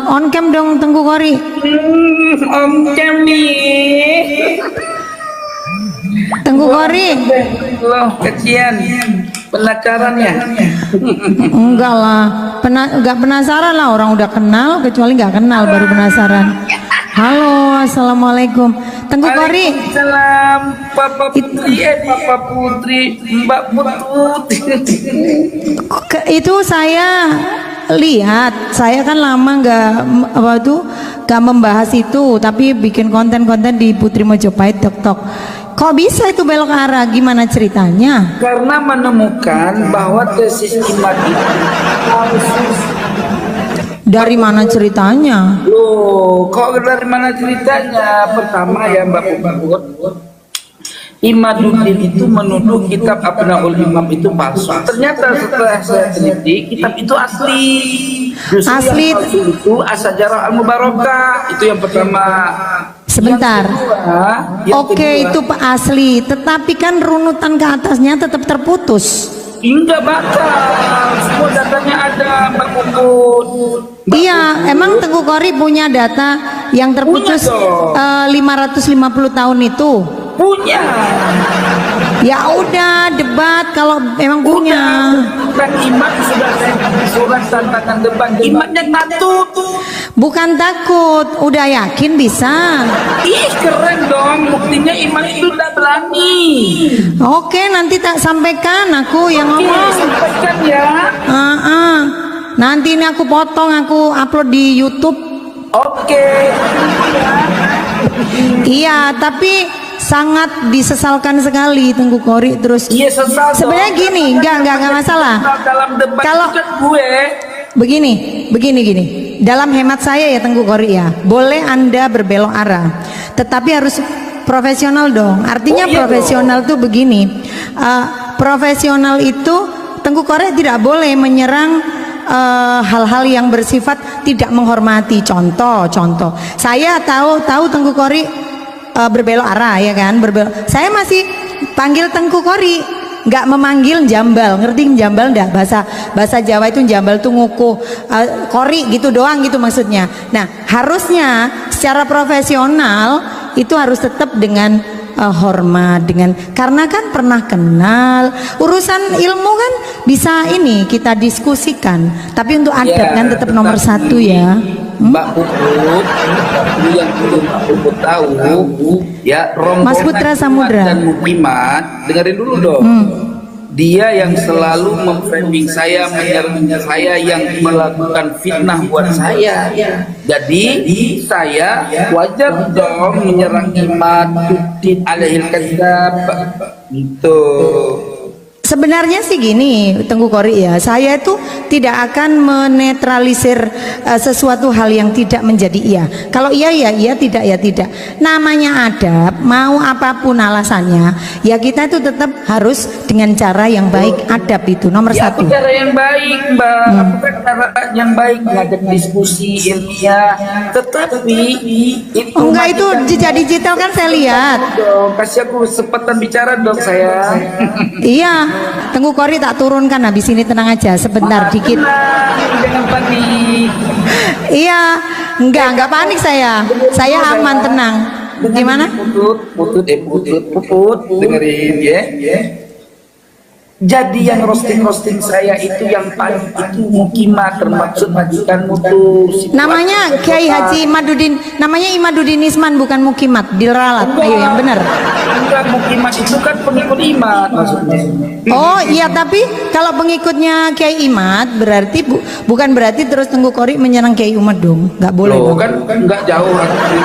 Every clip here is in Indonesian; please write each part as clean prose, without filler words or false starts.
on cam dong Tengku Kori. On cam nih. Tengku Kori. Loh, kecian. Penasarannya. Enggak lah, enggak penasaran lah, orang udah kenal, kecuali nggak kenal baru penasaran. Halo, assalamualaikum, Tengku Kori. Waalaikumsalam, Papa Putri, Papa Putri, Mbak Putri. Itu saya lihat, saya kan lama nggak membahas itu, tapi bikin konten-konten di Putri Mojopahit TikTok. Kok bisa itu belok arah? Gimana ceritanya? Karena menemukan bahwa tesis IMAD itu dari mana ceritanya? loh, kok dari mana ceritanya? Pertama ya Mbak Puput, Imaduddin itu menuduh kitab Abnaul Imam itu palsu. Ternyata setelah saya teliti, kitab itu asli. Justru Asli. yang palsu itu As-Sajarah Al-Mubarakah, itu yang pertama. Sebentar. Yang Oke, kedua, itu asli, tetapi kan runutan ke atasnya tetap terputus. enggak bakal, semua datanya ada Mbak Puput. Iya, emang Tengku Kori punya data yang terputus Punya dong. 550 tahun itu. Punya. Ya udah, debat kalau emang punya. Dan Imam sudah saya surat tantangan depan. Imamnya takut. Bukan takut, udah yakin bisa. Ih, keren dong. Buktinya Imam itu udah berani. Oke, nanti tak sampaikan aku yang Oke, ngomong. sampaikan ya. Nanti ini aku potong, aku upload di YouTube. Oke. Iya, tapi sangat disesalkan sekali Tengku Kori terus. Iya, sesal. Sebenarnya gini, enggak masalah. Dalam debat Kalau- itu kan gue. Begini. Dalam hemat saya ya Tengku Kori ya, boleh Anda berbelok arah, tetapi harus profesional dong. Artinya Oh, iya profesional tuh begini, profesional itu Tengku Kori tidak boleh menyerang hal-hal yang bersifat tidak menghormati. Contoh, saya tahu Tengku Kori berbelok arah ya kan, saya masih panggil Tengku Kori, nggak memanggil jambal. Ngerti jambal enggak? Bahasa Jawa itu jambal tuh ngukuh, Kori gitu doang gitu maksudnya. Nah, harusnya secara profesional itu harus tetap dengan hormat, karena kan pernah kenal. Urusan ilmu kan bisa ini kita diskusikan, tapi untuk adab kan tetap nomor satu ya. Mbak Puput, yang belum Mbak Puput tahu, ya rombongan Mas Putra Samudra dan Mukimat, dengerin dulu dong. Dia yang selalu memframing saya, menyerang saya, yang melakukan fitnah buat saya. Jadi saya wajar dong menyerang Imad Tutin alaihil kadzab gitu. Sebenarnya sih gini Tengku Kori ya, saya itu tidak akan menetralisir sesuatu hal yang tidak menjadi iya. Kalau iya ya iya, tidak ya tidak. Namanya adab, mau apapun alasannya, ya kita itu tetap harus dengan cara yang baik. Adab itu nomor satu. Cara yang baik Mbak, bukan cara yang baik ngajak diskusi ilmiah. Tetapi itu enggak, itu jejak digital kan saya lihat. Dong, kasih aku kesempatan bicara dong saya. Iya, Tengku Kori tak turunkan habis ini, tenang aja sebentar dikit. Jangan panik. Iya, enggak panik saya aman, tenang. Gimana? Puput, dengerin ya. Jadi yang roasting saya itu yang paling itu Mukimat, termaksud majikan mutu. Namanya Kiai Haji Imaduddin, namanya Imaduddin Isman, bukan Mukimat. Diralat, ayo yang benar. Enggak, Mukimat itu kan pengikut Imad maksudnya. Oh iya, tapi kalau pengikutnya Kiai Imad berarti bukan berarti terus Tengku Kori menyerang Kiai Imad dong, nggak boleh Loh, dong. kan enggak jauh dari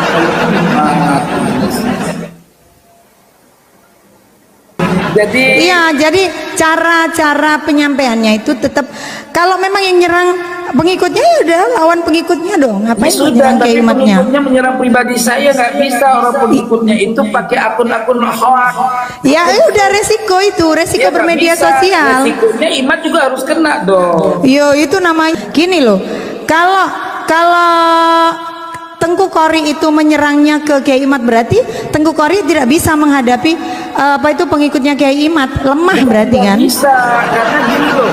Imad. Jadi cara penyampaiannya itu tetap, kalau memang yang nyerang pengikutnya ya udah lawan pengikutnya dong, ngapain menyerang Kiai Imadnya? Pengikutnya menyerang pribadi saya nggak bisa, orang pengikutnya itu pakai akun-akun hoax. Ya udah, resiko bermedia sosial. Resikonya Imad juga harus kena dong. Yo, itu namanya gini loh, kalau Tengku Kori itu menyerangnya ke Kiai Imad, berarti Tengku Kori tidak bisa menghadapi pengikutnya Kiai Imad, lemah berarti kan? Bisa, karena gini loh,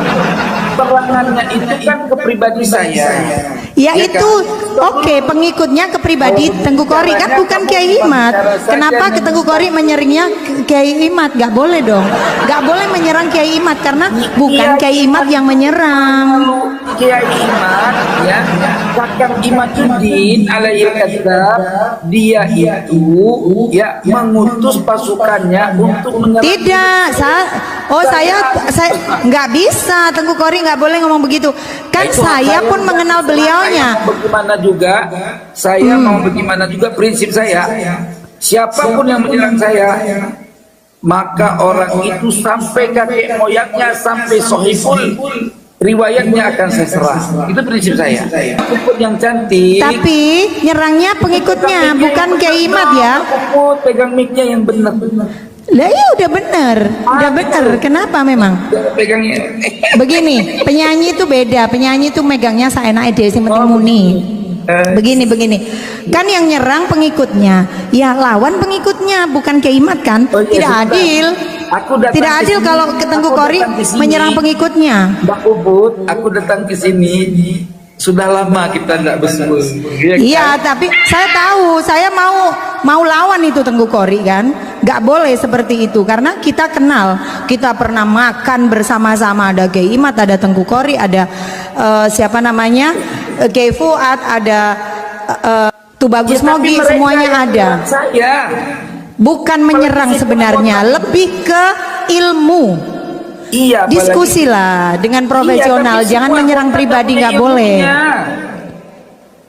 serangannya itu kan ke pribadi saya. Ya itu oke, pengikutnya ke pribadi Tengku Kori kan bukan Kiai Imad. Kenapa ke Tengku Kori menyeringnya Kiai Imad? Gak boleh dong. Gak boleh menyerang Kiai Imad karena bukan Kiai Imad yang menyerang. Kiai Imad ya, Kakang Imaduddin alaihi kazzab, dia itu ya mengutus pasukannya untuk menyerang. Tidak, saya nggak bisa. Tengku Kori nggak boleh ngomong begitu. Kan saya pun mengenal beliaunya. Bagaimana juga saya mau bagaimana juga prinsip saya, siapapun yang menyerang saya, maka orang itu sampai kakek moyangnya, sampai sohiful riwayatnya akan saya serah. Itu prinsip saya. Puput yang cantik. Tapi nyerangnya pengikutnya, bukan Kiai Imad ya. Puput pegang mic-nya yang benar. Lah iya udah bener. Kenapa memang? Pegangnya. Begini, penyanyi itu beda. Penyanyi itu megangnya seenaknya dia sing penting muni. Begini. Kan yang nyerang pengikutnya, ya lawan pengikutnya, bukan Kiai Imad kan? Tidak adil. Tidak adil kalau Tengku Kori menyerang pengikutnya. Mbak Puput, aku datang ke sini. Sudah lama kita tidak bertemu. Iya, tapi saya tahu, saya mau lawan itu Tengku Kori kan. Gak boleh seperti itu karena kita kenal, kita pernah makan bersama-sama. Ada Kiai Imad, ada Tengku Kori, ada siapa namanya, Kiai Fuad, ada Tubagus Mogi, semuanya ada. Saya bukan menyerang sebenarnya, lebih ke ilmu. Iya, diskusi lah dengan profesional, jangan menyerang pribadi, nggak boleh.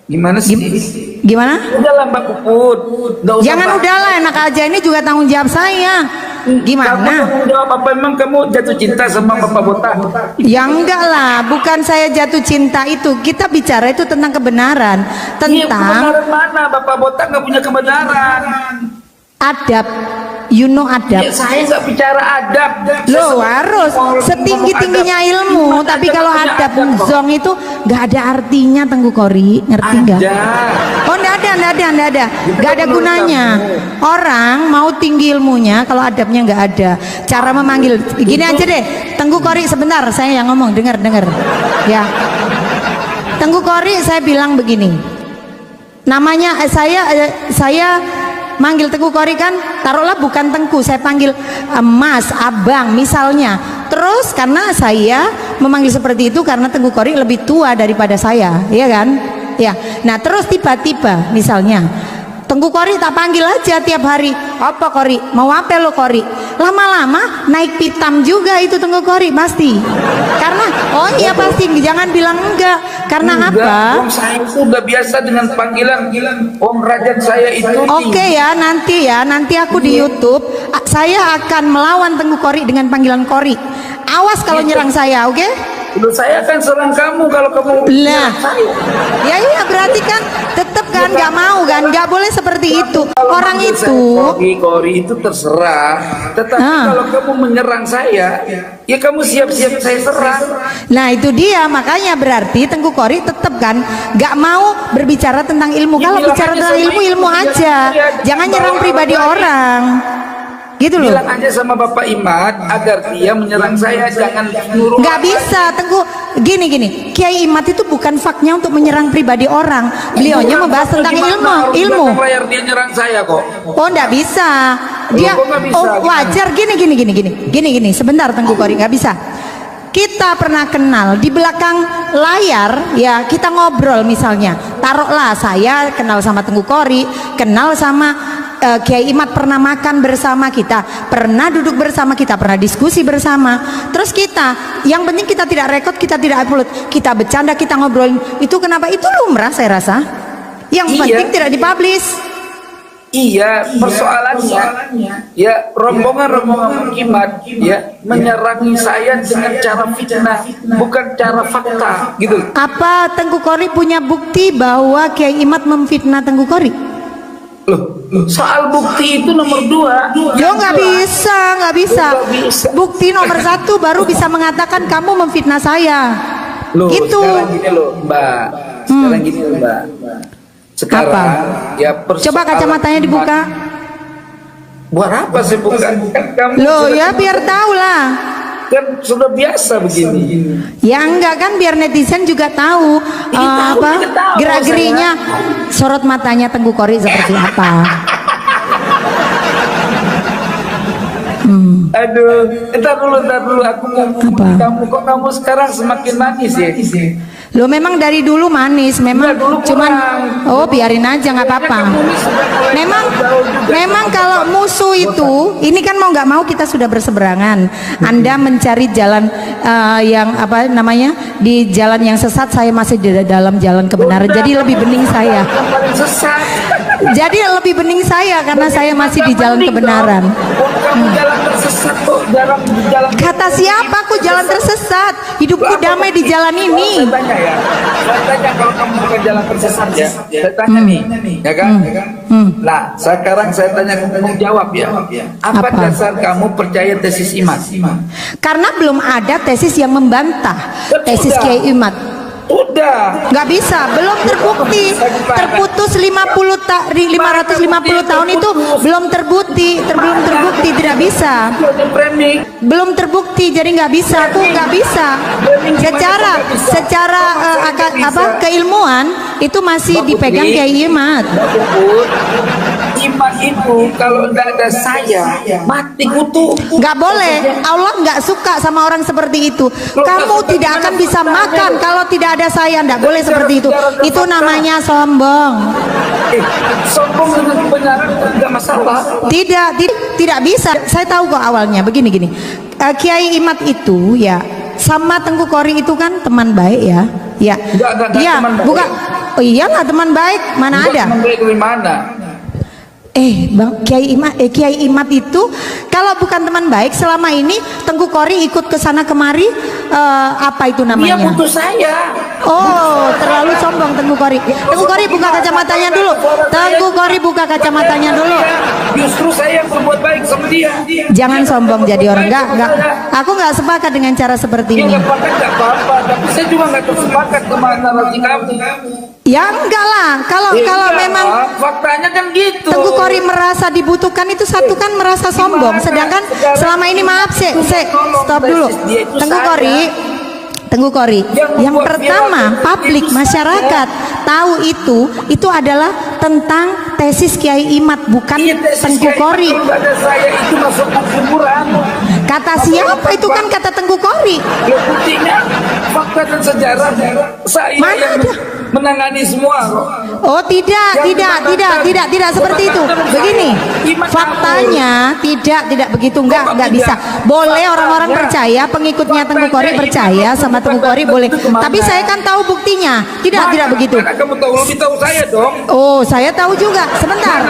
Gimana sih? Gimana? Udahlah Mbak Puput, jangan udahlah, enak aja, ini juga tanggung jawab saya. Gimana? Kamu tanggung jawab apa? Emang kamu jatuh cinta sama Bapak Botak? Ya enggak lah, bukan saya jatuh cinta itu. Kita bicara itu tentang kebenaran, tentang kebenaran mana? Bapak Botak nggak punya kebenaran. Adab, you know adab. Ya, saya nggak bicara adab. Lo harus setinggi-tingginya ilmu, tapi kalau adab zong itu nggak ada artinya Tengku Kori, ngerti nggak? Oh nggak ada, nggak ada gunanya. Orang mau tinggi ilmunya, kalau adabnya nggak ada. Cara memanggil, gini aja deh, Tengku Kori sebentar, saya yang ngomong, dengar, ya. Tengku Kori, saya bilang begini, namanya saya manggil Tengku Kori kan, taruhlah bukan Tengku, saya panggil Mas, Abang misalnya. Terus karena saya memanggil seperti itu karena Tengku Kori lebih tua daripada saya, ya kan? Ya. Nah, terus tiba-tiba misalnya Tengku Kori tak panggil aja tiap hari. Apa Kori? Mau apa lo Kori? Lama-lama naik pitam juga itu Tengku Kori pasti. Karena oh iya pasti, jangan bilang enggak. Karena apa? Saya itu udah biasa dengan panggilan Om Rajat saya itu. Oke ya, nanti aku di YouTube saya akan melawan Tengku Kori dengan panggilan Kori. Awas kalau nyerang saya, oke? Saya akan serang kamu kalau kamu lah. Ya iya berarti kan tetap kan nggak mau kan, nggak boleh seperti itu. Orang itu Kori itu terserah, tetapi kalau kamu menyerang saya, ya kamu siap-siap saya serang. Nah itu dia, makanya berarti Tengku Kori tetap kan nggak mau berbicara tentang ilmu. Kalau bicara tentang ilmu aja, jangan nyerang pribadi orang. Gitu loh. Bilang aja sama Bapak Imad agar dia menyerang saya, jangan nyuruh. Nggak bisa, Tengku. Gini, Kiai Imad itu bukan faknya untuk menyerang pribadi orang. Beliaunya membahas tentang ilmu. Layar dia nyerang saya kok. Oh, nggak bisa. Dia wajar. Gini. Sebentar, Tengku Kori, nggak bisa. Kita pernah kenal di belakang layar, ya kita ngobrol misalnya. Taruhlah saya kenal sama Tengku Kori, kenal sama Kiai Imad, pernah makan bersama kita, pernah duduk bersama kita, pernah diskusi bersama. Terus kita, yang penting kita tidak rekod, kita tidak upload, kita bercanda, kita ngobrolin. Itu kenapa? Itu lumrah saya rasa. Yang penting tidak dipublish. Iya, persoalannya ya rombongan Imad ya menyerangi saya dengan cara fitnah, bukan cara fakta, gitu. Apa Tengku Kori punya bukti bahwa Kiai Imad memfitnah Tengku Kori? Loh, soal bukti itu nomor 2. Yo nggak bisa. Bukti nomor 1 baru bisa mengatakan kamu memfitnah saya. Loh, gitu. Sekarang gini loh, Mbak. Sekarang apa? Ya coba kacamatanya dibuka. Buat apa sih buka? Kan kamu loh ya biar tahu lah. kan sudah biasa begini. Ya enggak kan, biar netizen juga tahu apa juga tahu, gerak-geriknya, sorot matanya Tengku Kori seperti apa. Aduh, entar dulu aku mau Apa? kamu sekarang semakin manis ya. Lo memang dari dulu manis, memang Dulu cuman kurang. biarin aja nggak apa-apa. Memang kalau musuh itu, ini kan mau nggak mau kita sudah berseberangan. Anda mencari jalan yang apa namanya, di jalan yang sesat, saya masih di dalam jalan kebenaran. Jadi lebih bening saya. Yang paling sesat. Jadi lebih bening saya karena saya masih di jalan kebenaran. Kamu jalan tersesat kok, jalan. Kata siapa aku jalan tersesat? Hidupku damai di jalan ini. Saya tanya kalau kamu bukan jalan tersesat ya. Saya tanya nih, ya kan? Nah, sekarang saya tanya kamu jawab ya. Apa dasar kamu percaya tesis Imat? Karena belum ada tesis yang membantah tesis Kiai Imat. Udah. Nggak bisa, belum terbukti. Terputus 550 tahun itu belum terbukti, tidak bisa. Belum terbukti, jadi nggak bisa. Aku nggak bisa. Secara keilmuan itu masih dipegang Kiai Imat. Iman itu kalau nggak ada saya mati kutu. Nggak boleh, Allah nggak suka sama orang seperti itu. Kamu tidak akan bisa makan kalau tidak ada saya. Nggak boleh seperti itu. Itu namanya sombong. Sombong dengan kebenaran nggak masalah. Tidak bisa. Saya tahu kok awalnya. Begini. Kiai Imat itu ya sama Tengku Kori itu kan teman baik ya. Ya. Iya. Bukan. Oh iyalah teman baik. Mana ada? Teman baik dari mana? Bang Kiai Imat itu kalau bukan teman baik, selama ini Tengku Kori ikut ke sana kemari, apa itu namanya? Dia butuh saya. Oh, terlalu sombong Tengku Kori. Tengku Kori buka kacamatanya dulu. Tengku Kori buka kacamatanya dulu. Justru saya yang berbuat baik sama dia. Jangan sombong jadi orang. Enggak. Aku nggak sepakat dengan cara seperti Dia ini. nggak sepakat nggak apa-apa, tapi saya juga nggak tersepakat sama narasi kamu. Ya enggak lah. Kalau memang faktanya kan gitu. Tengku Kori merasa dibutuhkan, itu satu kan merasa sombong. Sedangkan selama ini, maaf stop dulu. Tengku Kori, yang pertama publik masyarakat tahu itu adalah tentang tesis Kiai Imat, bukan Tengku Kori. Saya itu masuk kuburan. Kata siapa itu? Kan kata Tengku Kori. Ya, buktinya fakta dan sejarah saya Mana yang ada? menangani semua. Oh tidak seperti itu. Begini, faktanya tidak begitu, enggak bisa. Boleh orang-orang percaya, pengikutnya Tengku Kori percaya sama Tengku Kori boleh. Tapi saya kan tahu buktinya. Tidak begitu. Mana kamu tahu, lebih tahu saya dong. Oh, saya tahu juga. Sebentar.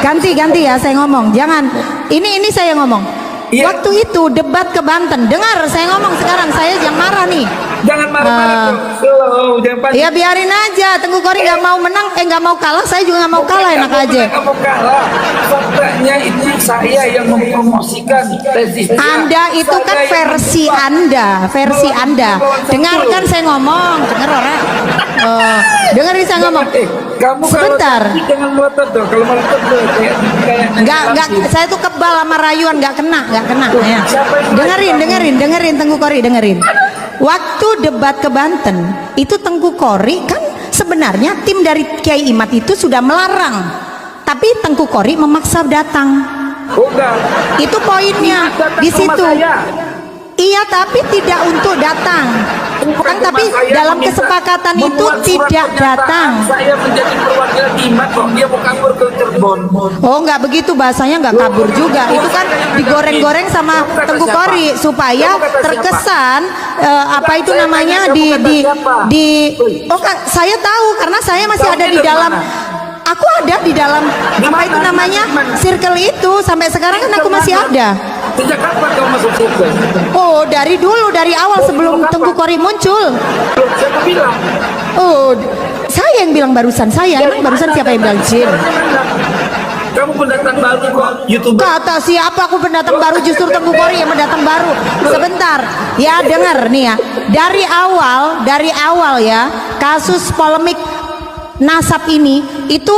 Ganti ya saya ngomong. Jangan. Ini saya ngomong. Iya. Waktu itu debat ke Banten. Dengar saya ngomong sekarang. Saya jangan marah nih. Jangan marah-marah. Jangan panik. Ya biarin aja. Tengku Kori nggak mau menang, nggak mau kalah. Saya juga nggak mau kalah, enak aja. Kamu kalah. Faktanya itu saya yang mempromosikan tesis. Anda itu kan versi Anda. Dengarkan saya ngomong. Dengar orang. Dengerin saya ngomong. Kamu Sebentar. Jangan melotot dong. Kalau melotot tuh kayak Enggak, saya tuh kebal sama rayuan, nggak kena ya. Dengerin Tengku Kori, dengerin. Waktu debat ke Banten, itu Tengku Kori kan sebenarnya tim dari Kiai Imat itu sudah melarang. Tapi Tengku Kori memaksa datang. Itu poinnya di situ. Iya, tapi tidak untuk datang. Kan tapi dalam kesepakatan itu tidak datang. Saya menjadi perwakilan Imat kok, dia mau kabur ke Cirebon. Oh, nggak begitu bahasanya, nggak kabur juga. Itu kan digoreng-goreng sama Tengku Kori supaya terkesan apa itu namanya saya tahu karena saya masih ada di dalam. Aku ada di dalam apa itu namanya circle itu sampai sekarang kan aku masih ada. Sejak kapan kamu masuk circle? Oh, dari dulu, dari awal sebelum Tengku Kori muncul. Siapa bilang? Oh, saya yang bilang barusan. Emang barusan siapa yang bilang Jin? Kamu pendatang baru kok, YouTuber. Kata siapa aku pendatang baru, justru Tengku Kori yang pendatang baru. Sebentar. Ya, dengar nih ya. Dari awal ya, kasus polemik nasab ini itu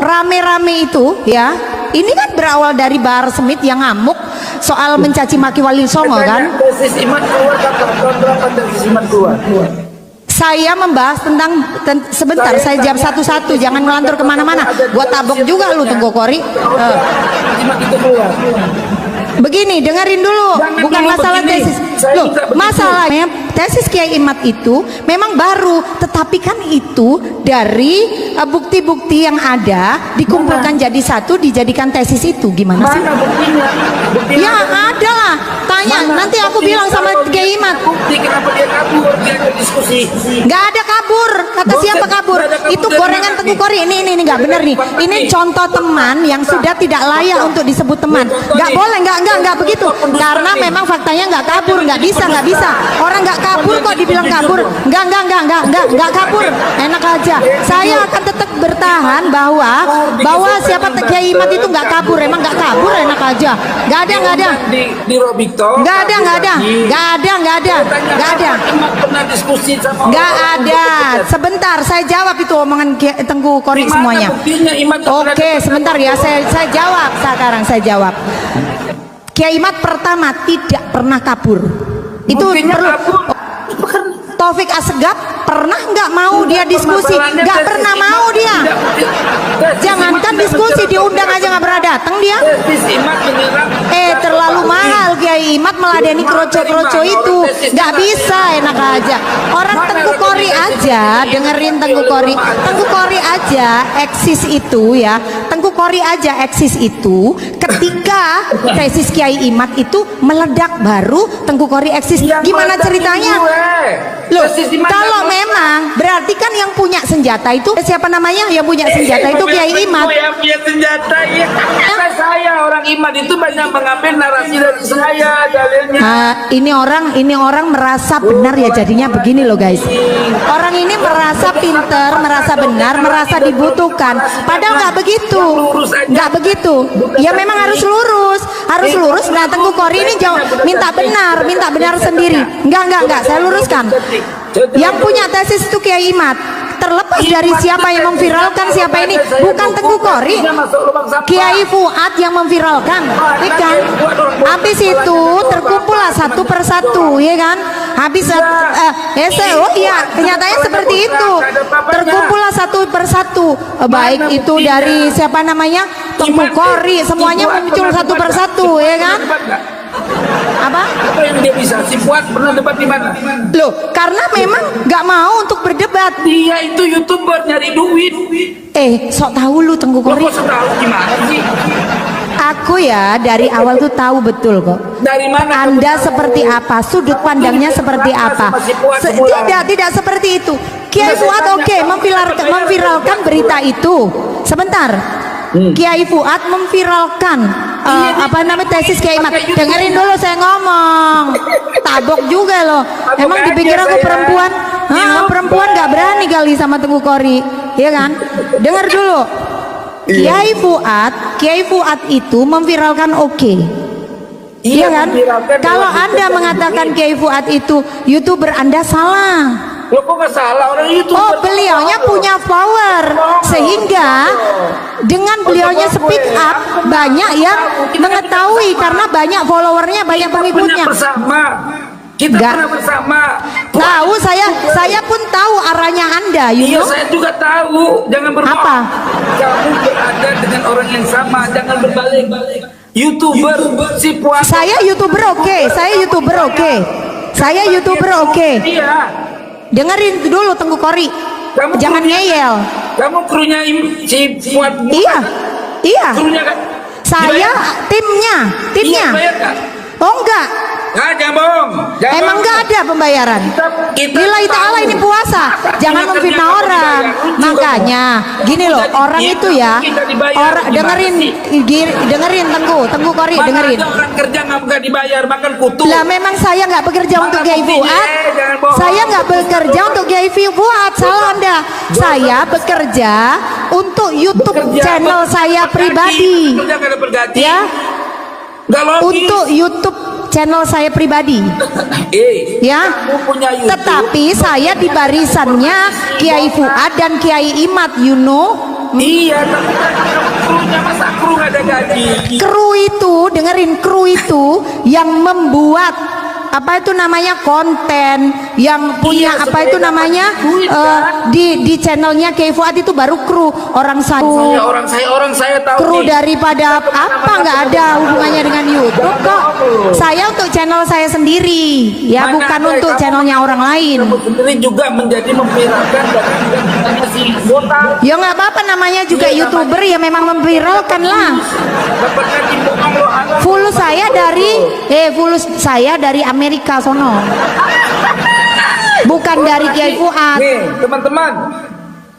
rame-rame itu ya, Ini kan berawal dari Bahar Smith yang ngamuk soal mencaci maki Wali Songo kan. Tesis Imat keluar kapan? Tahun berapa tesis Imat keluar? Saya membahas tentang sebentar, saya jawab satu-satu, jangan ngelantur kemana-mana. Gua tabok juga lu Tengku Kori. Imat itu keluar. Begini, dengerin dulu, bukan masalah tesis. Loh, masalahnya tesis Kiai Imat itu memang baru, tetapi kan itu dari bukti-bukti yang ada dikumpulkan jadi satu, dijadikan tesis itu. Gimana sih? Mana buktinya? Ya ada lah. Tanya, nanti aku bilang sama Kiai Imat. Bukti kenapa dia kabur? Dia ada diskusi. Nggak ada kabur. Kata siapa kabur? Itu gorengan Tengku Kori. Ini nggak benar nih. Ini contoh teman yang sudah tidak layak untuk disebut teman. Nggak boleh, nggak begitu. Karena memang faktanya nggak kabur, nggak bisa. Orang nggak kabur kok dibilang kabur. Nggak kabur. Enak aja. Saya akan tetap bertahan bahwa siapa Kiai Imat itu nggak kabur. Emang nggak kabur, enak aja. Nggak ada. Di Robito. Nggak ada. Imat pernah diskusi sama Nggak ada. Sebentar, saya jawab itu omongan Tengku Kori semuanya. Buktinya Imat Oke, sebentar ya, saya jawab sekarang. Saya jawab. Kiai Imat pertama tidak pernah kabur. Itu Buktinya perlu. kabur. Taufik Assegaf pernah nggak mau dia diskusi? Nggak pernah mau dia. Jangankan diskusi, diundang aja nggak pernah datang dia. Tesis Imat menyerang. Terlalu mahal Kiai Imat meladeni kroco-kroco itu. Nggak bisa, enak aja. Orang Tengku Kori aja, dengerin Tengku Kori. Tengku Kori aja eksis itu ya. Tengku Kori aja eksis itu ketika tesis Kiai Imat itu meledak, baru Tengku Kori eksis. Gimana ceritanya? Loh, kalau memang berarti kan yang punya senjata itu siapa namanya? Yang punya senjata itu Kiai Imat. Yang punya senjata ya. Saya orang Imat itu banyak mengambil narasi dari saya dalilnya. Ini orang merasa benar ya, jadinya begini loh guys. Orang ini merasa pinter, merasa benar, merasa dibutuhkan. Padahal nggak begitu, nggak begitu. Ya memang harus lurus. Nah Tengku Kori ini minta benar sendiri. Enggak, saya luruskan. Yang punya tesis itu Kiai Imat. Terlepas dari siapa yang memviralkan, siapa ini, bukan Tengku Kori. Kiai Fuad yang memviralkan, ya kan? Habis itu terkumpullah satu persatu, ya kan? Kenyataannya seperti itu. Terkumpullah satu persatu, baik itu dari siapa namanya, Tengku Kori, semuanya muncul satu persatu, ya kan? Apa yang dia bisa? Si Fuad pernah debat di mana? Loh, karena memang nggak mau untuk berdebat. Dia itu YouTuber nyari duit. Sok tahu lu Tengku Kori. Kok tahu gimana sih? Aku ya dari awal tuh tahu betul kok. Dari mana? Anda seperti apa? Sudut pandangnya seperti apa? Tidak seperti itu. Kiai Fuad memviralkan berita itu. Sebentar. Kiai Fuad memviralkan tesis Kiai Imat. Dengerin dulu saya ngomong. Tabok juga loh. Emang dipikir aku perempuan? Perempuan nggak berani kali sama Tengku Kori, ya kan? Dengar dulu. Kiai Fuad itu memviralkan oke. Iya kan? Kalau Anda mengatakan Kiai Fuad itu YouTuber, Anda salah. Loh, kok nggak salah, orang YouTuber. Beliaunya punya power, sehingga dengan beliaunya speak up, banyak yang mengetahui karena banyak followernya, banyak pengikutnya. Kita pernah bersama. Tahu, saya pun tahu arahnya Anda, Iya, saya juga tahu. Jangan berbohong. Apa? Kamu berada dengan orang yang sama, jangan berbalik. YouTuber si Puan. Saya YouTuber oke. Iya. Dengerin dulu Tengku Kori. Jangan ngeyel. Kamu krunya si Fuad. Iya. Krunya kan? Saya timnya. Iya, bayar gak? Oh enggak. Jangan bohong. Emang enggak ada pembayaran. Lillahi ta'ala ini puasa. Jangan memfitnah orang. Makanya gini loh, orang itu ya. Dengerin Tengku Kori, dengerin. Orang kerja nggak dibayar, makan kutu. Lah memang saya nggak bekerja untuk Kiai Fuad. Saya nggak bekerja untuk Kiai Fuad. Salah Anda. Saya bekerja untuk YouTube channel saya pribadi. Ya. Untuk YouTube channel saya pribadi. Ya. Tetapi saya di barisannya Kiai Fuad dan Kiai Imat, you know. Iya, tapi krunya, masa kru nggak ada gaji? Kru itu, dengerin, kru itu yang membuat apa itu namanya konten, yang punya Iya, apa itu supaya namanya dapat duit, kan? di channelnya Kiai Fuad itu baru kru. Orang Orang saya tahu kru nih. daripada apa, nggak ada hubungannya dengan YouTube kok. Saya untuk channel saya sendiri ya, Mana bukan ada, untuk kamu- channelnya orang lain. Kamu sendiri juga menjadi memviralkan dan si botak. Ya nggak apa-apa, namanya juga Iya, YouTuber ya, memang memviralkan lah. Dapat gaji bohong lo anak. Fulus saya dari Amerika sono. Bukan dari Kiai Fuad. Nih, teman-teman.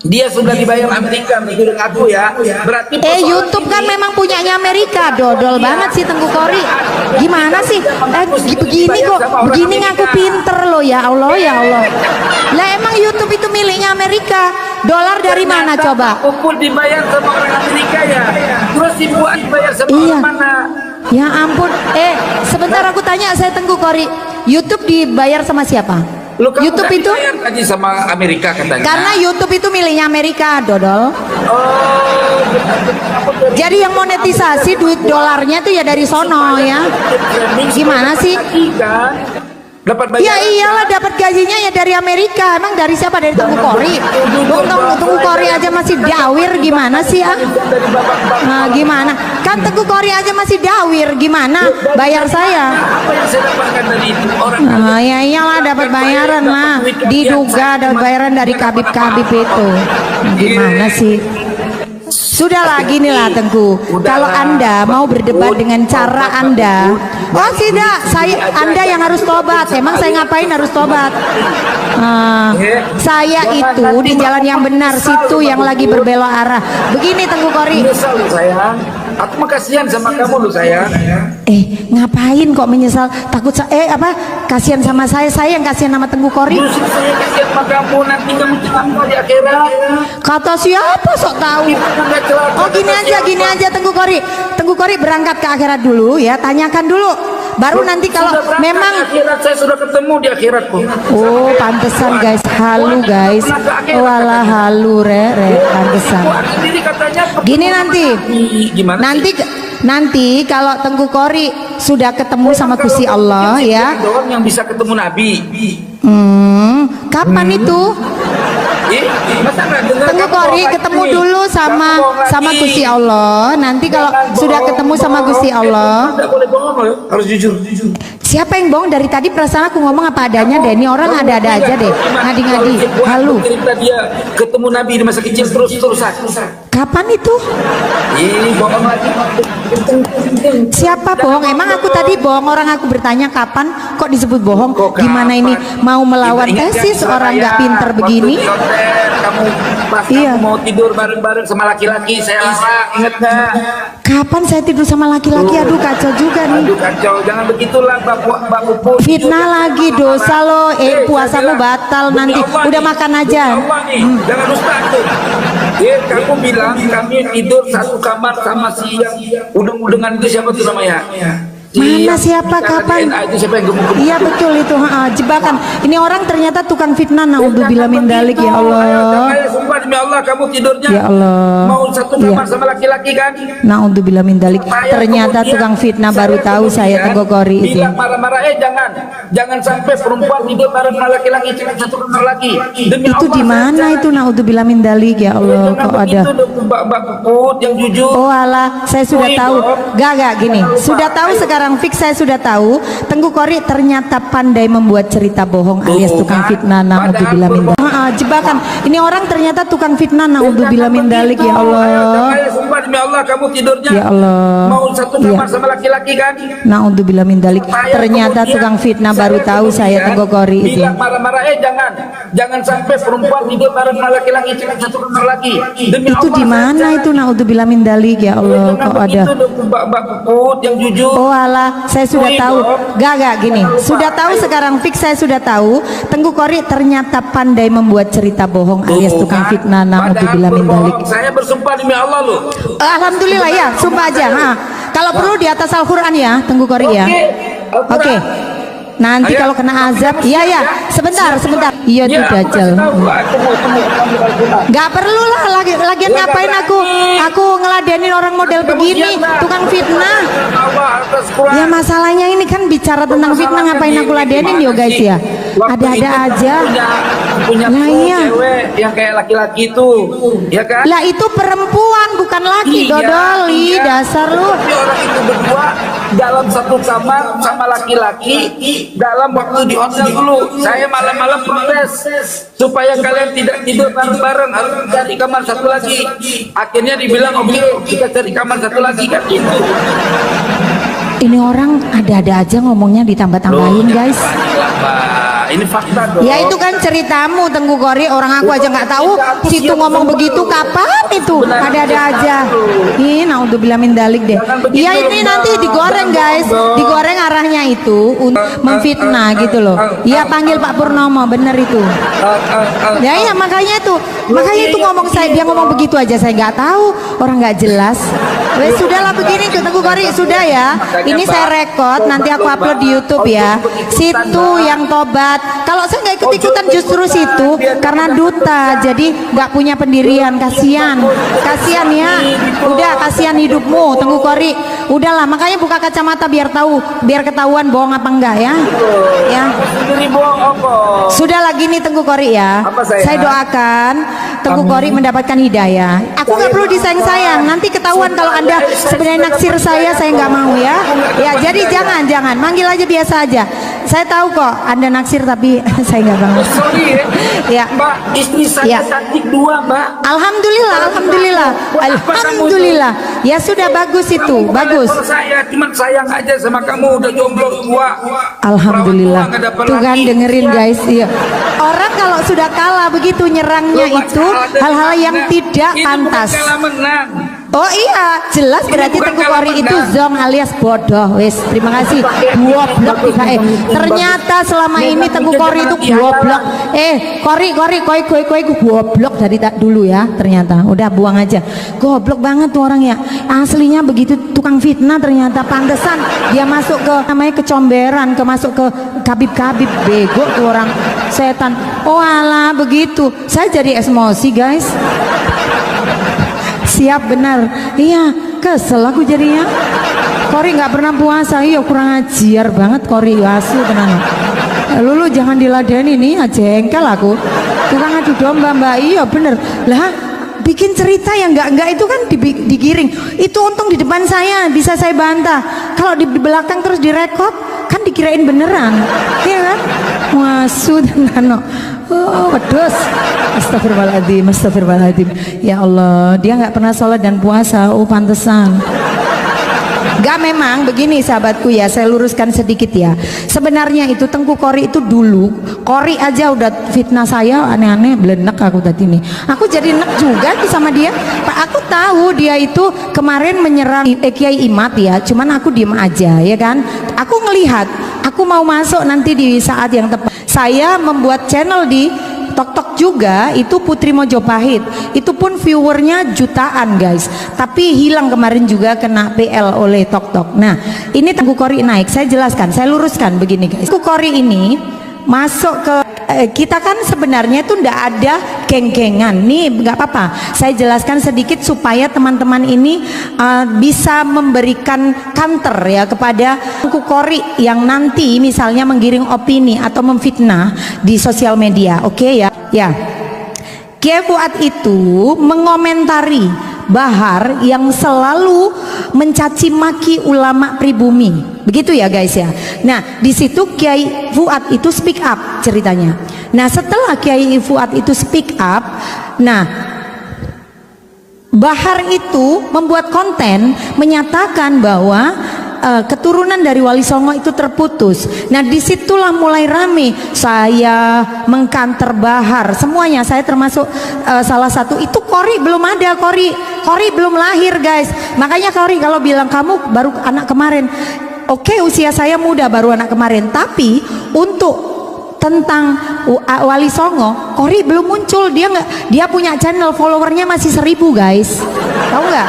Dia sudah dibayar Amerika menurut aku ya. Berarti YouTube kan memang punyanya Amerika. Dodol banget sih Tengku Kori. Gimana sih? Begini kok. Begini ngaku pinter loh, ya Allah, ya Allah. Lah emang YouTube itu miliknya Amerika. Dolar dari mana coba? Puput dibayar sama orang Amerika ya. Terus si Fuad dibayar sama Iya. orang mana? Ya ampun. Sebentar aku tanya, saya Tengku Kori. YouTube dibayar sama siapa? Lu kamu YouTube nggak itu dibayar gaji sama Amerika katanya. karena YouTube itu miliknya Amerika, Dodol. Oh, Jadi yang monetisasi duit dolarnya tuh ya dari sono ya. Gimana sih? kan? Dapat Ya bayar. iyalah, dapat gajinya ya dari Amerika. Emang dari siapa? Dari Tengku Kori. Tengku Kori aja masih dawir, gimana sih ah? Nah, gimana? Kan Tengku Kori aja masih dawir, gimana? Bayar saya. Apa yang saya dapatkan dari orang? Nah, ya iyalah, dapat bayaran lah. Diduga dapat bayaran dari kabib-kabib itu. Gimana sih? Sudahlah, gini lah Tengku. Kalau Anda mau berdebat dengan cara Anda, oh tidak, Anda yang harus tobat. Emang saya ngapain harus tobat? Saya itu di jalan yang benar, situ yang lagi berbelok arah. Begini Tengku Kori. Menyesal lu sayang. Aku mah kasihan sama kamu lu sayang. Ngapain kok menyesal? Takut kasihan sama saya yang kasihan sama Tengku Kori. Justru saya kasihan sama kamu, nanti kamu celaka di akhirat. Kata siapa sok tahu? Nggak celaka. Oh gini aja Tengku Kori. Tengku Kori berangkat ke akhirat dulu ya, tanyakan dulu. Baru nanti kalau Sudah berangkat memang di akhirat, saya sudah ketemu di akhiratku. oh pantesan guys, halu guys. Walah halu pantesan. Fuad sendiri katanya Gini nanti. gimana sih? Nanti kalau Tengku Kori sudah ketemu sama Gusti Allah ya. Doang yang bisa ketemu Nabi. Kapan itu? Masa nggak dengar Tengku kamu Kori bohong ketemu lagi? dulu Kamu bohong sama lagi. Gusti Allah. Nanti kalau Jangan sudah bohong, ketemu sama Gusti Allah. Nggak boleh bohong loh, harus jujur. Siapa yang bohong? Dari tadi perasaan aku ngomong apa adanya deh. Ini orang ada-ada aja deh. Ngadi-ngadi. Halu. Cerita dia ketemu Nabi di masa kecil terus-terusan. Kapan itu? Bohong lagi. Siapa bohong? Emang aku tadi bohong? Orang aku bertanya kapan kok disebut bohong? Kok Gimana ini kapan? mau melawan Ingat tesis nggak orang saya nggak pinter waktu begini? di hotel, kamu pas Iya. kamu mau tidur bareng-bareng sama laki-laki, saya larang, inget nggak? Kapan saya tidur sama laki-laki? Aduh kacau juga nih. Aduh kacau, jangan begitulah Mbak Puput. Fitnah lagi, dosa lo. Puasamu batal nanti. Udah makan aja. Jangan dusta tuh. Kamu bilang kami tidur satu kamar sama si yang udeng-udengan itu siapa tuh namanya? Mana siapa, kapan? Itu siapa yang gemuk-gemuk? Iya betul itu, jebakan. Ini orang ternyata tukang fitnah. Naudzubillah min dalik, ya Allah. Sumpah demi Allah kamu tidurnya Ya Allah. mau satu kamar sama laki-laki kan? Naudzubillah min dalik. Ternyata tukang fitnah, baru tahu saya Tengku Kori itu. Bilang marah-marah, jangan sampai perempuan tidur bareng sama laki-laki cuma satu kamar lagi. Demi Itu Allah, di mana itu? Naudzubillah min dalik, ya Allah. Jangan Kok ada? begitu dong, Mbak Puput yang jujur. Oh alah, saya sudah tahu. Gak gini. Sudah tahu sekarang fix, saya sudah tahu. Tengku Kori ternyata pandai membuat cerita bohong alias tukang fitnah. Naudzubillah min dalik. Jebakan. Ini orang ternyata tukang fitnah. Naudzubillah min dalik, ya Allah. Sumpah demi Allah kamu tidurnya Ya Allah. mau satu kamar sama laki-laki kan? Naudzubillah min dalik. Ternyata tukang fitnah, baru tahu saya Tengku Kori itu. Bilang marah-marah, jangan sampai perempuan tidur bareng sama laki-laki cuma satu kamar lagi. Demi Itu Allah, di mana itu? Naudzubillah min dalik, ya Allah. Jangan Kok ada? begitu dong, Mbak Puput yang jujur. Oh alah, saya sudah tahu. Gak gini. Sudah tahu sekarang fix, saya sudah tahu. Tengku Kori ternyata pandai membuat cerita bohong alias tukang fitnah. Naudzubillah min dalik. Saya bersumpah demi Allah loh. Alhamdulillah ya, sumpah aja. Kalau perlu di atas Al-Quran ya, Tengku Kori ya. Oke. Nanti Ayo, kalau kena azab, kamu iya siap ya. Sebentar, sebentar. Iya tuh aku kasih Dajjal. tahu, aku mau temu kamu Al-Quran. Gak perlu lah, lagian Ya, ngapain nggak aku berani. ngeladenin orang model Kamu begini, siap, Mbak? tukang fitnah. Allah atas Quran. Ya masalahnya ini kan bicara tentang fitnah, ngapain aku ladenin yo guys ya. Waktu Ada-ada itu aja. punya Nah, kru iya. cewek yang kayak laki-laki itu, ya kan? Lah itu perempuan bukan laki, Iya, dodoli, iya. dasar lu. Tapi orang itu berdua dalam satu kamar sama laki-laki dalam waktu di hotel dulu. Saya malam-malam protes supaya kalian tidak tidur bareng-bareng, harus cari kamar satu lagi. Akhirnya dibilang oke, kita cari kamar satu lagi kan gitu. Ini orang ada-ada aja ngomongnya ditambah-tambahin guys. Ini fakta dong. Ya itu kan ceritamu Tengku Kori, orang aku aja nggak tahu situ ngomong begitu kapan itu, ada-ada aja. Ini naudzubillah min dalik deh. Iya ini nanti digoreng guys, digoreng arahnya itu memfitnah gitu loh. Iya panggil Pak Purnomo, bener itu. Ya iya makanya itu ngomong dia ngomong begitu aja saya nggak tahu, orang nggak jelas. Wes sudahlah begini Tengku Kori sudah ya. Ini saya rekod, nanti aku upload di YouTube ya. Situ yang tobat. Kalau saya nggak ikut-ikutan justru situ karena duta, jadi nggak punya pendirian, kasihan ya. Udah kasihan hidupmu Tengku Kori. Udahlah makanya buka kacamata biar ketahuan bohong apa enggak ya. Ya. Sudah lagi nih Tengku Kori ya. Saya doakan Tengku Kori mendapatkan hidayah. Aku nggak perlu disayang-sayang. Nanti ketahuan kalau Anda sebenarnya naksir saya nggak mau ya. Ya jadi jangan manggil aja biasa aja. Saya tahu kok Anda naksir tapi saya nggak banget. Sorry ya. Mbak, istri saya cantik dua, Mbak. Alhamdulillah. Ya sudah bagus itu, bagus. Saya cuma sayang aja sama kamu, udah jomblo dua. Alhamdulillah. Tuh kan dengerin guys, iya. Orang kalau sudah kalah begitu nyerangnya itu hal-hal yang tidak pantas. Oh iya, jelas berarti Tengku Kori itu zong alias bodoh. Wes, terima kasih. Goblok tiba. Ternyata selama ini Tengku Kori itu goblok. Koi goblok dari dulu ya. Ternyata udah buang aja. Goblok banget tuh orang ya. Aslinya begitu tukang fitnah ternyata, pantesan dia masuk ke namanya kecomberan, masuk ke kabib-kabib, bego tuh orang setan. Oh alah begitu. Saya jadi emosi guys. Siap benar, iya kesel aku jadinya. Kori nggak pernah puasa, iya kurang ajar banget Kori, asli tenan. Lulu jangan diladeni nih, jengkel aku. Tukang adu domba mbak, iya bener lah. Bikin cerita yang enggak itu kan digiring. Itu untung di depan saya bisa saya bantah. Kalau di belakang terus direkod kan dikirain beneran, iya kan? Masud nano. Oh, pedus. Astagfirullahaladzim. Ya Allah, dia nggak pernah sholat dan puasa. Oh, pantesan. Gak, memang begini sahabatku ya, saya luruskan sedikit ya. Sebenarnya itu Tengku Kori itu dulu, Kori aja udah fitnah saya aneh-aneh, belenek aku tadi nih. Aku jadi nek juga sama dia. Pak, aku tahu dia itu kemarin menyerang Kiai Imat ya, cuman aku diem aja ya kan. Aku ngelihat, aku mau masuk nanti di saat yang tepat. Saya membuat channel di Tok juga, itu Putri Mojopahit, itu pun viewernya jutaan guys, tapi hilang kemarin juga kena PL oleh Tok. Nah ini Tengku Kori naik, saya jelaskan, saya luruskan begini guys. Tengku Kori ini masuk ke kita kan sebenarnya itu ndak ada geng-gengan nih, nggak apa-apa saya jelaskan sedikit supaya teman-teman ini bisa memberikan counter ya kepada Tengku Kori yang nanti misalnya menggiring opini atau memfitnah di sosial media. Oke ya Kiai Fuad itu mengomentari Bahar yang selalu mencaci maki ulama pribumi, begitu ya guys ya. Nah di situ Kiai Fuad itu speak up ceritanya. Nah setelah Kiai Fuad itu speak up, nah Bahar itu membuat konten menyatakan bahwa keturunan dari Wali Songo itu terputus. Nah disitulah mulai rame, saya mengkanter Bahar semuanya, saya termasuk salah satu. Itu Kori belum ada, Kori belum lahir guys. Makanya Kori kalau bilang kamu baru anak kemarin, oke, usia saya muda baru anak kemarin, tapi untuk tentang Wali Songo Kori belum muncul. Dia punya channel, followernya masih 1000 guys, tahu nggak?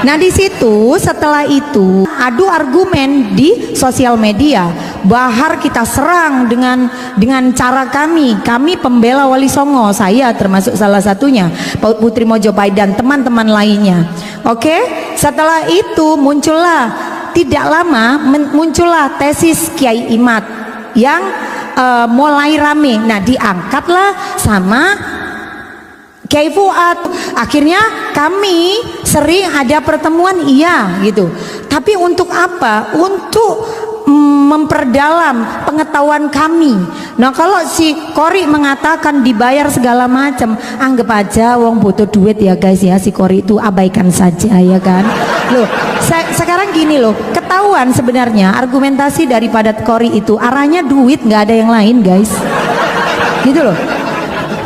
Nah di situ setelah itu adu argumen di sosial media, Bahar kita serang dengan cara kami pembela Wali Songo, saya termasuk salah satunya, Paut Putri Mojopahit dan teman-teman lainnya. Oke, setelah itu tidak lama muncullah tesis Kiai Imad yang mulai rame. Nah diangkatlah sama Kiai Fuad. Akhirnya kami sering ada pertemuan, iya gitu. Tapi untuk apa? Untuk memperdalam pengetahuan kami. Nah kalau si Kori mengatakan dibayar segala macam, anggap aja wong butuh duit ya guys ya, si Kori itu abaikan saja ya kan. Loh sekarang gini loh, ketahuan sebenarnya argumentasi daripada Kori itu arahnya duit, nggak ada yang lain guys, gitu loh.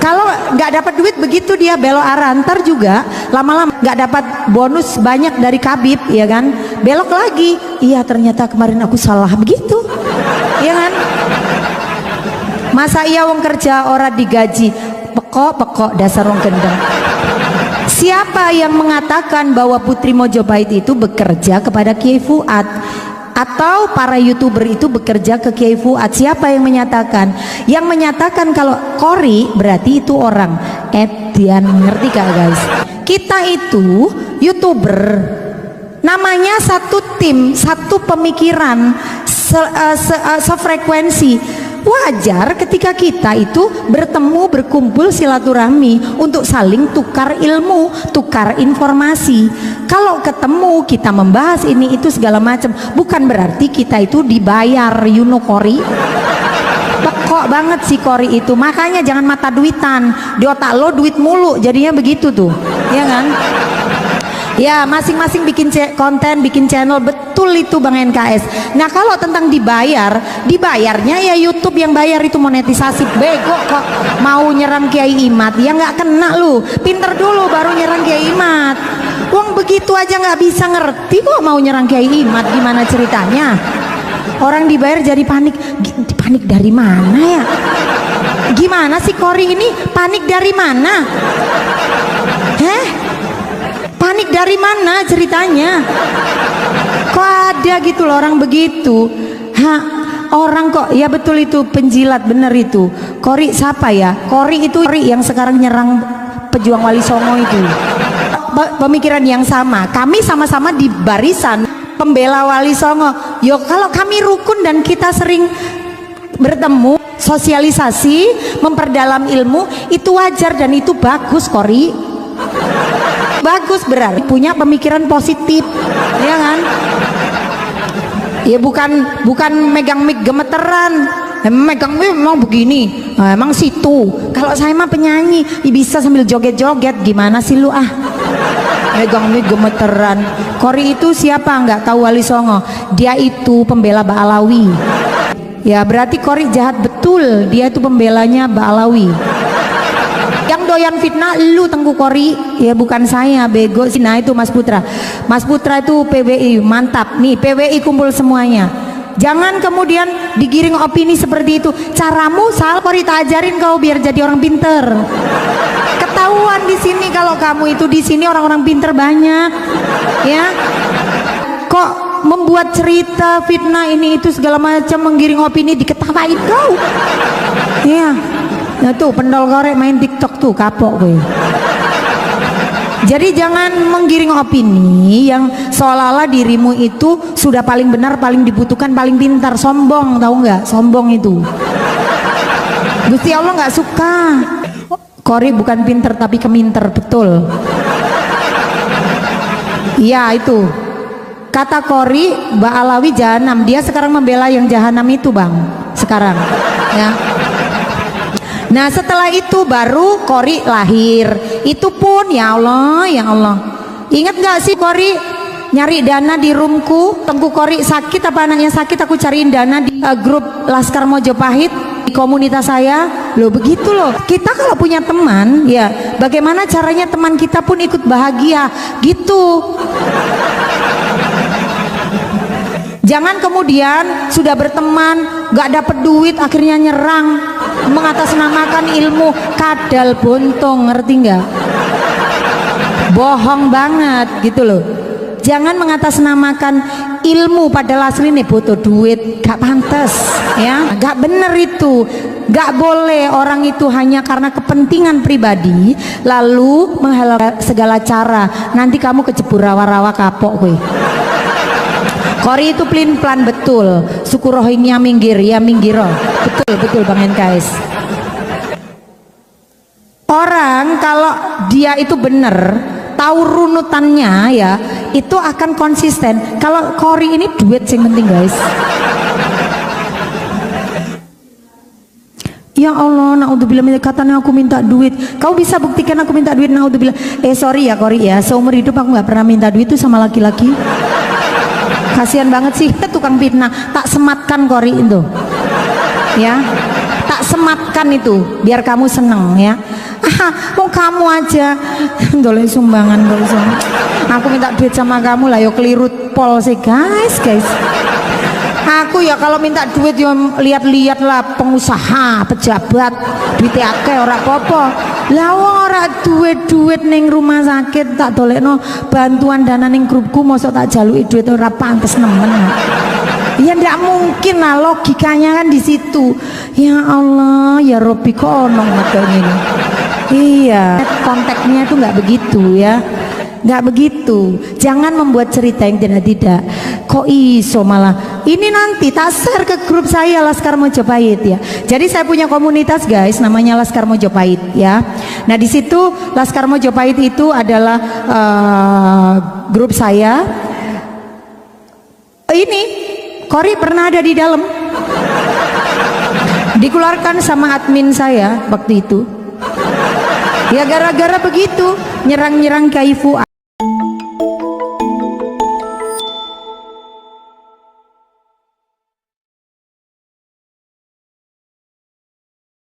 Kalau nggak dapat duit begitu dia belok arah, ntar juga lama-lama nggak dapat bonus banyak dari Kabib, ya kan? Belok lagi, iya ternyata kemarin aku salah begitu, ya kan? Masa iya wong kerja ora digaji, pekok dasar wong gendeng. Siapa yang mengatakan bahwa Putri Mojopahit itu bekerja kepada Kiai Fuad? Atau para YouTuber itu bekerja ke Kiai Fuad? Siapa yang menyatakan? Yang menyatakan kalau Kori berarti itu orang Edian, ngerti gak guys? Kita itu YouTuber, namanya satu tim, satu pemikiran, sefrekuensi. Wajar ketika kita itu bertemu, berkumpul, silaturahmi untuk saling tukar ilmu, tukar informasi. Kalau ketemu kita membahas ini itu segala macam, bukan berarti kita itu dibayar, you know Kori. Pekok banget si Kori itu, makanya jangan mata duitan, di otak lo duit mulu, jadinya begitu tuh, ya kan? Ya masing-masing bikin konten, bikin channel, betul itu Bang NKS. Nah kalau tentang dibayarnya ya YouTube yang bayar, itu monetisasi. Bego kok mau nyerang Kiai Imad, ya nggak kena lu, pinter dulu baru nyerang Kiai Imad. Wong begitu aja nggak bisa ngerti kok mau nyerang Kiai Imad, gimana ceritanya? Orang dibayar jadi panik, panik dari mana ya? Gimana sih Kori ini panik dari mana? Panik dari mana ceritanya? Kok ada gitu loh orang begitu? Orang kok, ya betul itu penjilat, bener itu. Kori siapa ya? Kori itu Kori yang sekarang nyerang pejuang Wali Songo itu. Pemikiran yang sama. Kami sama-sama di barisan pembela Wali Songo. Yo kalau kami rukun dan kita sering bertemu, sosialisasi, memperdalam ilmu, itu wajar dan itu bagus Kori. Bagus, berarti punya pemikiran positif, ya kan? Ya bukan megang mic gemeteran. Megang mic memang begini, nah, emang situ. Kalau saya mah penyanyi, ya bisa sambil joget-joget. Gimana sih lu ah? Megang mic gemeteran. Kori itu siapa? Nggak tahu Wali Songo. Dia itu pembela Ba'alawi. Ya berarti Kori jahat betul. Dia itu pembelanya Ba'alawi. Yang doyan fitnah lu Tengku Kori, ya bukan saya, bego sih. Nah itu Mas Putra itu PWI, mantap nih, PWI kumpul semuanya. Jangan kemudian digiring opini seperti itu. Caramu salah, Kori tak ajarin kau biar jadi orang pinter. Ketahuan di sini kalau kamu itu di sini orang-orang pinter banyak, ya. Kok membuat cerita fitnah ini itu segala macam, menggiring opini, diketawain kau, ya. Nah tuh pendol korek main TikTok tuh kapok gue. Jadi jangan menggiring opini yang seolah-olah dirimu itu sudah paling benar, paling dibutuhkan, paling pintar. Sombong, tahu nggak? Sombong itu. Gusti Allah nggak suka. Kori bukan pinter tapi keminter, betul. Iya itu. Kata Kori, Ba'alawi jahanam. Dia sekarang membela yang jahanam itu bang. Sekarang, ya. Nah setelah itu baru Kori lahir. Itu pun ya Allah, ya Allah. Ingat gak sih Kori nyari dana di roomku? Tengku Kori sakit apa anaknya sakit, aku cariin dana di grup Laskar Mojopahit di komunitas saya. Loh begitu loh. Kita kalau punya teman, ya bagaimana caranya teman kita pun ikut bahagia gitu. Jangan kemudian sudah berteman gak dapet duit akhirnya nyerang, mengatasnamakan ilmu, kadal bontong, ngerti nggak? Bohong banget gitu loh. Jangan mengatasnamakan ilmu padahal aslinya butuh duit, gak pantas ya, gak bener itu. Gak boleh orang itu hanya karena kepentingan pribadi lalu menghalau segala cara, nanti kamu kejebur rawa-rawa kapok gue. Kori itu pelin pelan betul, suku rohingya minggir ya minggir, betul Bang NKS. Orang kalau dia itu bener tahu runutannya ya itu akan konsisten. Kalau Kori ini duit yang penting guys. Ya Allah, naudzubillah, katanya aku minta duit. Kau bisa buktikan aku minta duit? Naudzubillah. Sorry ya Kori ya, seumur hidup aku nggak pernah minta duit itu sama laki-laki. Kasihan banget sih tukang fitnah. Tak sematkan Kori itu, ya. Tak sematkan itu, biar kamu seneng ya. Mau kamu aja doleh sumbangan, aku minta duit sama kamu lah, yo keliru pol sih guys. Aku ya kalau minta duit yo lihat-lihat lah pengusaha, pejabat, duitnya akeh ora apa-apa. Lah ora duit ning rumah sakit tak dolekno bantuan dana ning grupku, mosok tak jaluki duit ora pantes nemen. Ya ndak mungkin lah, logikanya kan di situ. Ya Allah, ya Robbi kok ono ngoten ini. Iya, konteksnya itu nggak begitu ya, nggak begitu. Jangan membuat cerita yang tidak. Kok iso malah ini nanti tak share ke grup saya Laskar Mojopahit ya. Jadi saya punya komunitas guys, namanya Laskar Mojopahit ya. Nah di situ Laskar Mojopahit itu adalah grup saya. Ini Kori pernah ada di dalam, dikeluarkan sama admin saya waktu itu. Ya gara-gara begitu nyerang Kiai Fuad.